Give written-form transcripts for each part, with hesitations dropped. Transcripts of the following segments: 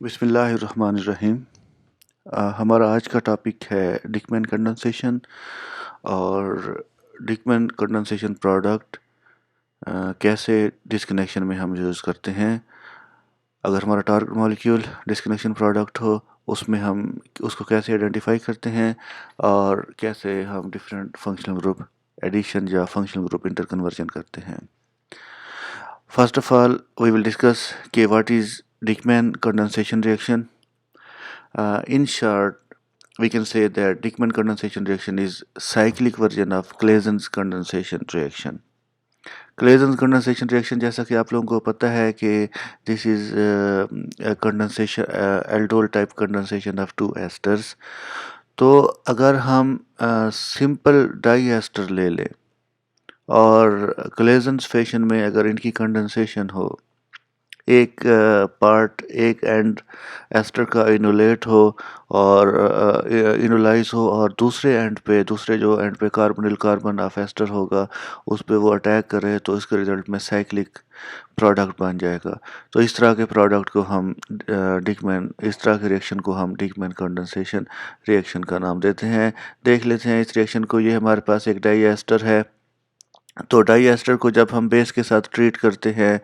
बिस्मिल्लाहिर्रहमानिर्रहीम। हमारा आज का टॉपिक है डिकमैन कंडेंसेशन और डिकमैन कंडेंसेशन प्रोडक्ट कैसे डिस्कनेक्शन में हम यूज़ करते हैं। अगर हमारा टारगेट मॉलिक्यूल डिस्कनेक्शन प्रोडक्ट हो उसमें हम उसको कैसे आइडेंटिफाई करते हैं और कैसे हम डिफरेंट फंक्शनल ग्रुप एडिशन या फंक्शनल ग्रुप इंटरकन्वर्जन करते हैं। First of all we will discuss कि what is Dieckmann condensation reaction. In short, we can say that Dickman condensation reaction is cyclic version of Clason's condensation reaction. Clason's condensation reaction जैसा कि आप लोगों को पता है कि this is a condensation aldol type condensation of two esters. तो अगर हम सिंपल डाई एस्टर ले लें और क्लेजन्स फैशन में अगर इनकी कंडेंसेशन हो, एक पार्ट एक एंड एस्टर का इनुलेट हो और इनुलाइज हो और दूसरे जो एंड पे कार्बोनिल कार्बन ऑफ एस्टर होगा उस पे वो अटैक करे तो इसके रिजल्ट में साइक्लिक प्रोडक्ट बन जाएगा। तो इस तरह के प्रोडक्ट को हम इस तरह के रिएक्शन को हम डिकमैन कंडेंसेशन रिएक्शन का नाम देते हैं। देख लेते हैं इस रिएक्शन को। ये हमारे पास एक डाई एस्टर है। तो डाई एस्टर को जब हम बेस के साथ ट्रीट करते हैं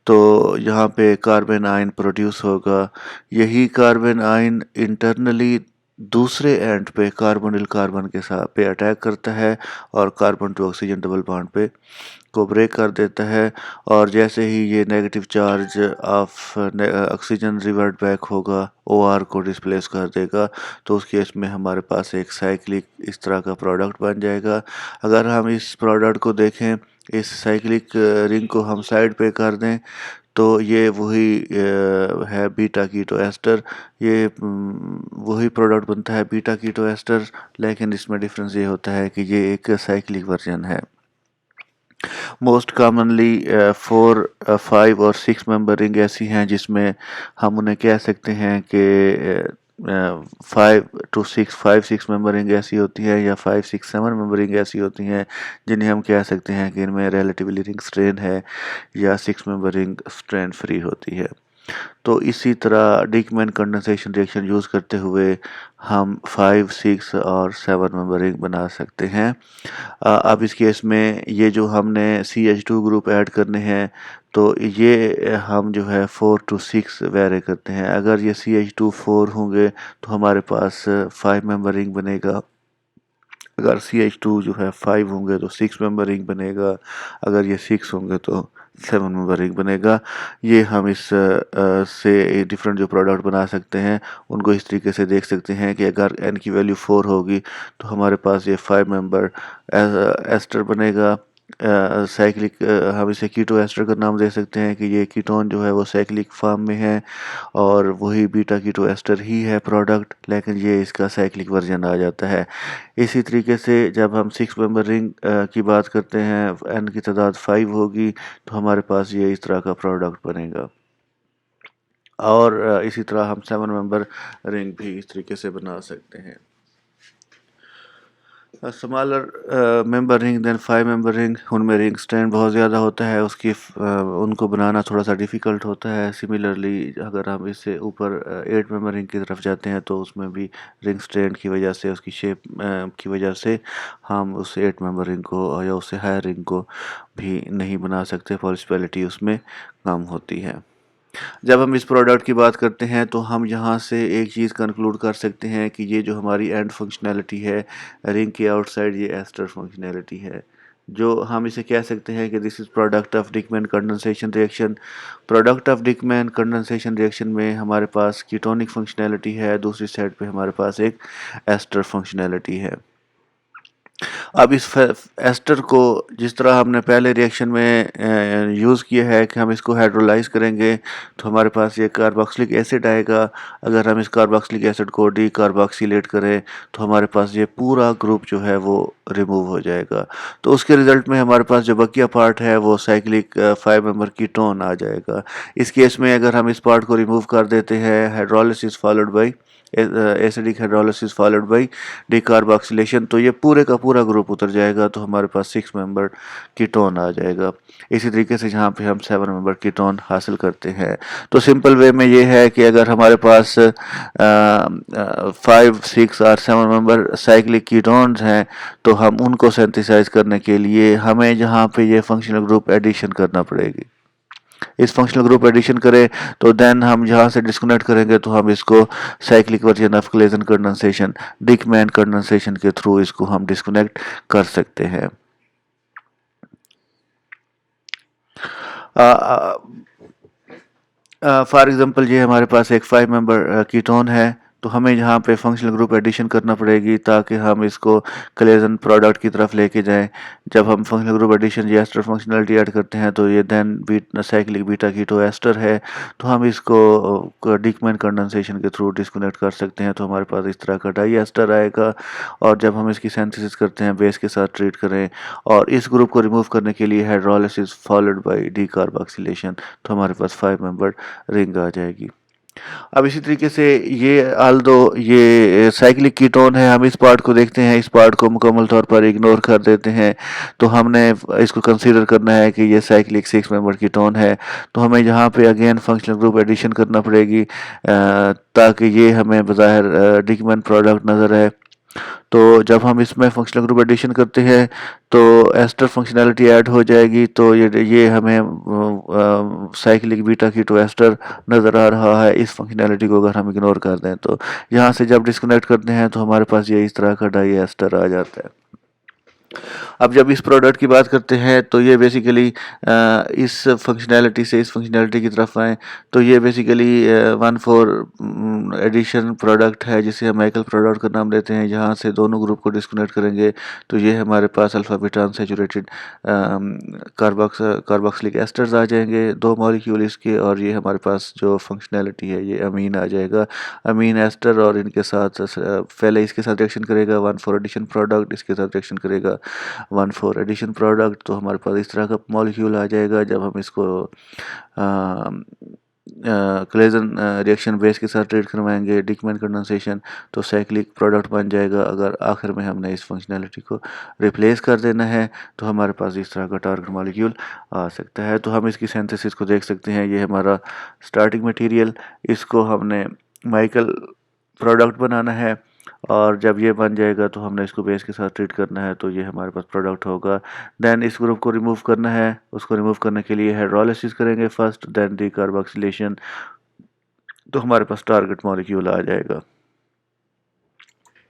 तो यहाँ पे कार्बन आयन प्रोड्यूस होगा। यही कार्बन आयन इंटरनली दूसरे एंड पे कार्बोनिल कार्बन के साथ पे अटैक करता है और carbon to oxygen double bond पे को ब्रेक कर देता है। और जैसे ही ये negative charge of oxygen revert back होगा, OR को डिस्प्लेस कर देगा, तो उस केस में हमारे पास एक साइक्लिक इस तरह का प्रोडक्ट बन जाएगा। अगर हम इस प्रोडक्ट को देखें, इस साइक्लिक रिंग को हम साइड पे कर दें तो ये वही है बीटा कीटो एस्टर। ये वही प्रोडक्ट बनता है बीटा कीटो एस्टर, लेकिन इसमें डिफरेंस ये होता है कि ये एक साइक्लिक वर्जन है। मोस्ट कॉमनली 4, 5 और 6 मेंबर रिंग ऐसी हैं जिसमें हम उन्हें कह सकते हैं कि 5 6 मेंबर रिंग ऐसी होती है या 5 6 7 मेंबर रिंग ऐसी होती हैं जिन्हें हम कह सकते हैं कि इनमें रिलेटिवली रिंग स्ट्रेन है या 6 मेंबर रिंग स्ट्रेन फ्री होती है। तो इसी तरह डिकमैन कंडेंसेशन रिएक्शन यूज़ करते हुए हम 5 6 और 7 मेंबर रिंग बना सकते हैं। अब इस केस में ये जो हमने CH2 ग्रुप ऐड करने हैं तो ये हम जो है 4 to 6 वेरी करते हैं। अगर ये CH2 4 होंगे तो हमारे पास 5 मेंबर रिंग बनेगा। अगर CH2 जो है 5 होंगे तो 6 मेंबर रिंग बनेगा। अगर ये 6 होंगे तो 7 मेंबर रिंग बनेगा। ये हम इस से डिफरेंट जो प्रोडक्ट बना सकते हैं उनको इस तरीके से देख सकते हैं कि अगर n की वैल्यू 4 होगी तो हमारे पास ये 5 मेंबर एस्टर बनेगा। साइक्लिक हम इसे कीटो एस्टर का नाम दे सकते हैं कि ये कीटोन जो है वो साइक्लिक फॉर्म में है और वही बीटा कीटो एस्टर ही है प्रोडक्ट, लेकिन ये इसका साइक्लिक वर्जन आ जाता है। इसी तरीके से जब हम 6 मेंबर रिंग की बात करते हैं, n की तादाद 5 होगी तो हमारे पास ये इस तरह का प्रोडक्ट बनेगा। और इसी तरह हम 7 मेंबर रिंग भी इस तरीके से बना सकते हैं। Smaller member ring than 5 member ring, उनमें रिंग स्ट्रेन बहुत ज़्यादा होता है, उनको बनाना थोड़ा सा डिफ़िकल्ट होता है। सिमिलरली अगर हम इससे ऊपर 8 मेंबर रिंग की तरफ जाते हैं तो उसमें भी रिंग स्ट्रेन की वजह से, उसकी शेप की वजह से हम उस 8 मेंबर रिंग को या उससे हायर रिंग को भी नहीं बना सकते। पॉसिबिलिटी उसमें कम होती है। जब हम इस प्रोडक्ट की बात करते हैं तो हम यहाँ से एक चीज़ कंक्लूड कर सकते हैं कि ये जो हमारी एंड फंक्शनैलिटी है रिंग के आउटसाइड, ये एस्टर फंक्शनैलिटी है। जो हम इसे कह सकते हैं कि this is product of Dieckmann condensation reaction. Product of Dieckmann condensation reaction में हमारे पास कीटोनिक फंक्शनैलिटी है, दूसरी साइड पे हमारे पास एक एस्टर फंक्शनैलिटी है। अब इस एस्टर को जिस तरह हमने पहले रिएक्शन में यूज़ किया है कि हम इसको हाइड्रोलाइज करेंगे तो हमारे पास ये कार्बोक्सिलिक एसिड आएगा। अगर हम इस कार्बोक्सिलिक एसिड को डी कार्बोक्सिलेट करें तो हमारे पास ये पूरा ग्रुप जो है वो रिमूव हो जाएगा। तो उसके रिज़ल्ट में हमारे पास जो बकिया पार्ट है वो साइक्लिक 5 मेंबर कीटोन आ जाएगा। इस केस में अगर हम इस पार्ट को रिमूव कर देते हैं, hydrolysis followed by acidic hydrolysis followed by decarboxylation, तो ये पूरे का पूरा ग्रुप उतर जाएगा, तो हमारे पास 6 मेंबर कीटोन आ जाएगा। इसी तरीके से यहाँ पे हम 7 मेंबर कीटोन हासिल करते हैं। तो सिंपल वे में ये है कि अगर हमारे पास 5, 6 और 7 मेंबर साइक्लिक कीटोन्स हैं, तो हम उनको सिंथेसाइज करने के लिए हमें यहाँ पे ये फंक्शनल ग्रुप एडिशन करना पड़ेगी। इस फंक्शनल ग्रुप एडिशन करें तो देन हम जहाँ से डिस्कनेक्ट करेंगे तो हम इसको cyclic version of Claisen condensation, Dieckmann condensation के थ्रू इसको हम डिस्कनेक्ट कर सकते हैं। फॉर एग्जांपल ये हमारे पास एक 5 मेंबर कीटोन है, तो हमें यहाँ पे फंक्शनल ग्रुप एडिशन करना पड़ेगी ताकि हम इसको कलेजन प्रोडक्ट की तरफ लेके जाएं। जब हम फंक्शनल ग्रुप एडिशन या एस्टर फंक्शनलिटी ऐड करते हैं तो ये then cyclic beta keto ester है, तो हम इसको डिकमैन कंडेंसेशन के थ्रू डिस्कनेक्ट कर सकते हैं। तो हमारे पास इस तरह का डाई एस्टर आएगा, और जब हम इसकी सिंथेसिस करते हैं बेस के साथ ट्रीट करें और इस ग्रुप को रिमूव करने के लिए हाइड्रोलिसिस फॉलोड बाय डीकार्बोक्सिलेशन, तो हमारे पास 5 मेंबर रिंग आ जाएगी। अब इसी तरीके से ये आल्दो ये साइक्लिक कीटोन है, हम इस पार्ट को देखते हैं, इस पार्ट को मुकम्मल तौर पर इग्नोर कर देते हैं, तो हमने इसको कंसीडर करना है कि ये साइक्लिक 6 मेंबर कीटोन है। तो हमें यहाँ पे अगेन फंक्शनल ग्रुप एडिशन करना पड़ेगी ताकि ये हमें बज़ाहिर डिकमैन प्रोडक्ट नज़र आए। तो जब हम इसमें फंक्शनल ग्रुप एडिशन करते हैं तो एस्टर फंक्शनैलिटी ऐड हो जाएगी, तो ये हमें साइक्लिक बीटा कीटो एस्टर नज़र आ रहा है। इस फंक्शनैलिटी को अगर हम इग्नोर कर दें तो यहाँ से जब डिस्कनेक्ट करते हैं तो हमारे पास ये इस तरह का डाई एस्टर आ जाता है। अब जब इस प्रोडक्ट की बात करते हैं तो ये बेसिकली इस फंक्शनैलिटी से इस फंक्शनैलिटी की तरफ आएँ तो ये बेसिकली 1,4 एडिशन प्रोडक्ट है जिसे हम माइकल प्रोडक्ट का नाम देते हैं। यहाँ से दोनों ग्रुप को डिस्कनेक्ट करेंगे तो ये हमारे पास alpha beta unsaturated carboxylic esters आ जाएंगे, 2 मॉलिक्यूल इसके, और ये हमारे पास जो फंक्शनैलिटी है ये अमीन आ जाएगा, अमीन एस्टर, और इनके साथ पहले इसके साथ रिएक्शन करेगा 1,4 एडिशन प्रोडक्ट, इसके साथ रिएक्शन करेगा 1,4 एडिशन प्रोडक्ट, तो हमारे पास इस तरह का मॉलिक्यूल आ जाएगा। जब हम इसको क्लेजन रिएक्शन बेस के साथ ट्रीट करवाएंगे डिकमैन कंडेंसेशन, तो साइक्लिक प्रोडक्ट बन जाएगा। अगर आखिर में हमने इस फंक्शनैलिटी को रिप्लेस कर देना है तो हमारे पास इस तरह का टारगेट मॉलिक्यूल आ सकता है। तो हम इसकी सिंथेसिस को देख सकते हैं, ये हमारा स्टार्टिंग मटेरियल, इसको हमने माइकल प्रोडक्ट बनाना है, और जब ये बन जाएगा तो हमने इसको बेस के साथ ट्रीट करना है, तो ये हमारे पास प्रोडक्ट होगा। देन इस ग्रुप को रिमूव करना है, उसको रिमूव करने के लिए हाइड्रोलिसिस करेंगे फर्स्ट, देन डीकार्बोक्सिलेशन, तो हमारे पास टारगेट मॉलिक्यूल आ जाएगा।